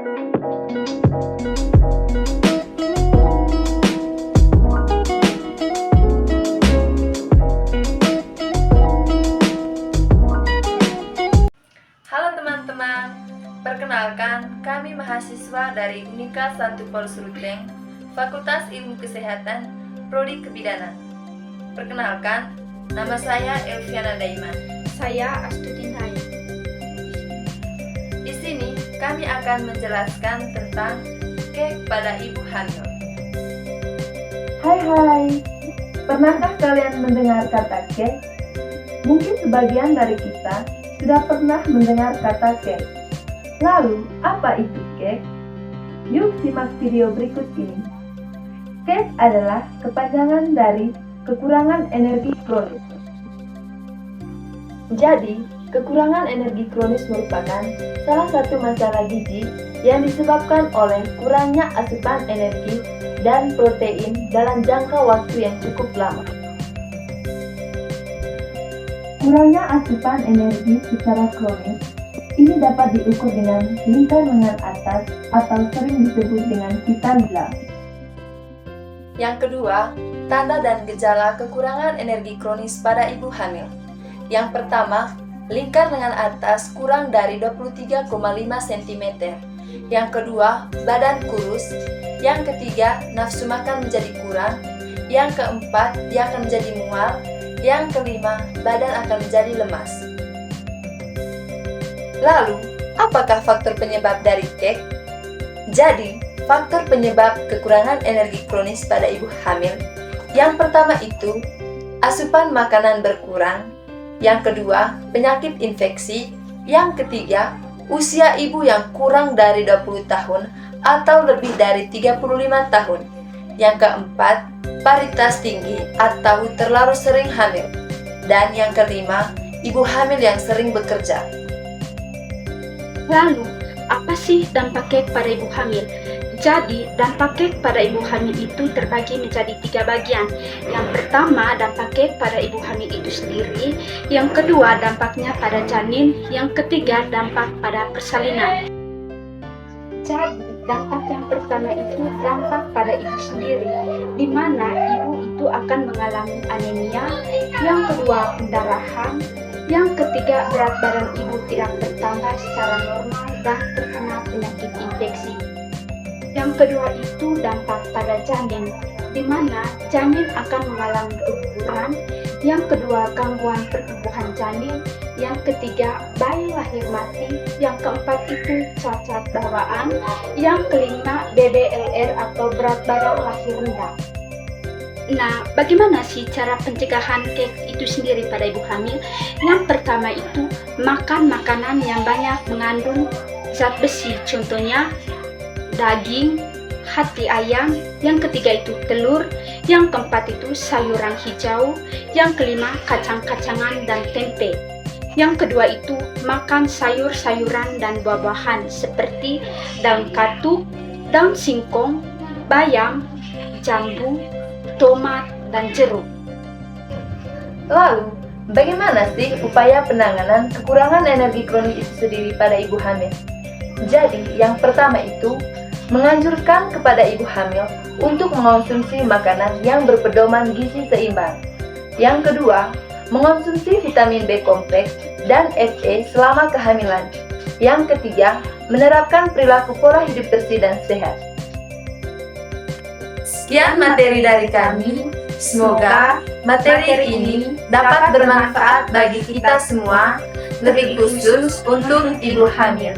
Halo teman-teman, perkenalkan kami mahasiswa dari Unika Santo Paulus Ruteng, Fakultas Ilmu Kesehatan, Prodi Kebidanan. Perkenalkan, nama saya Elviana Daiman. Saya Astuti Naya. Di sini kami akan menjelaskan tentang kek pada ibu hamil. Hai, pernahkah kalian mendengar kata kek? Mungkin sebagian dari kita sudah pernah mendengar kata kek. Lalu, apa itu kek? Yuk simak video berikut ini. Kek adalah kepanjangan dari kekurangan energi kronis. Jadi, kekurangan energi kronis merupakan salah satu masalah gizi yang disebabkan oleh kurangnya asupan energi dan protein dalam jangka waktu yang cukup lama. Kurangnya asupan energi secara kronis ini dapat diukur dengan lingkar lengan atas atau sering disebut dengan pita lila. Yang kedua, tanda dan gejala kekurangan energi kronis pada ibu hamil. Yang pertama, lingkar lengan atas kurang dari 23,5 cm. Yang kedua, badan kurus. Yang ketiga, nafsu makan menjadi kurang. Yang keempat, dia akan menjadi mual. Yang kelima, badan akan menjadi lemas. Lalu, apakah faktor penyebab dari kek? Jadi, faktor penyebab kekurangan energi kronis pada ibu hamil. Yang pertama itu, asupan makanan berkurang. Yang kedua, penyakit infeksi. Yang ketiga, usia ibu yang kurang dari 20 tahun atau lebih dari 35 tahun. Yang keempat, paritas tinggi atau terlalu sering hamil. Dan yang kelima, ibu hamil yang sering bekerja. Lalu, apa sih dampak kek pada ibu hamil? Jadi, dampak kek pada ibu hamil itu terbagi menjadi 3 bagian. Yang pertama, dampak kek pada ibu hamil itu sendiri. Yang kedua, dampaknya pada janin. Yang ketiga, dampak pada persalinan. Jadi, dampak yang pertama itu dampak pada ibu sendiri, di mana ibu itu akan mengalami anemia. Yang kedua, pendarahan. Yang ketiga, berat badan ibu tidak bertambah secara normal dan terkena penyakit infeksi. Yang kedua itu dampak pada janin, di mana janin akan mengalami keguguran. Yang kedua, gangguan pertumbuhan janin. Yang ketiga, bayi lahir mati. Yang keempat itu cacat bawaan. Yang kelima, BBLR atau berat badan lahir rendah. Nah, bagaimana sih cara pencegahan kek itu sendiri pada ibu hamil? Yang pertama itu, makan makanan yang banyak mengandung zat besi, contohnya daging, hati ayam. Yang ketiga itu telur. Yang keempat itu sayuran hijau. Yang kelima, kacang-kacangan dan tempe. Yang kedua itu makan sayur-sayuran dan buah-buahan seperti daun katuk, daun singkong, bayam, jambu, tomat, dan jeruk. Lalu, bagaimana sih upaya penanganan kekurangan energi kronis itu sendiri pada ibu hamil? Jadi, yang pertama itu, menganjurkan kepada ibu hamil untuk mengonsumsi makanan yang berpedoman gizi seimbang. Yang kedua, mengonsumsi vitamin B kompleks dan Fe selama kehamilan. Yang ketiga, menerapkan perilaku pola hidup bersih dan sehat. Sekian materi dari kami. Semoga materi ini dapat bermanfaat bagi kita semua, lebih khusus untuk ibu hamil.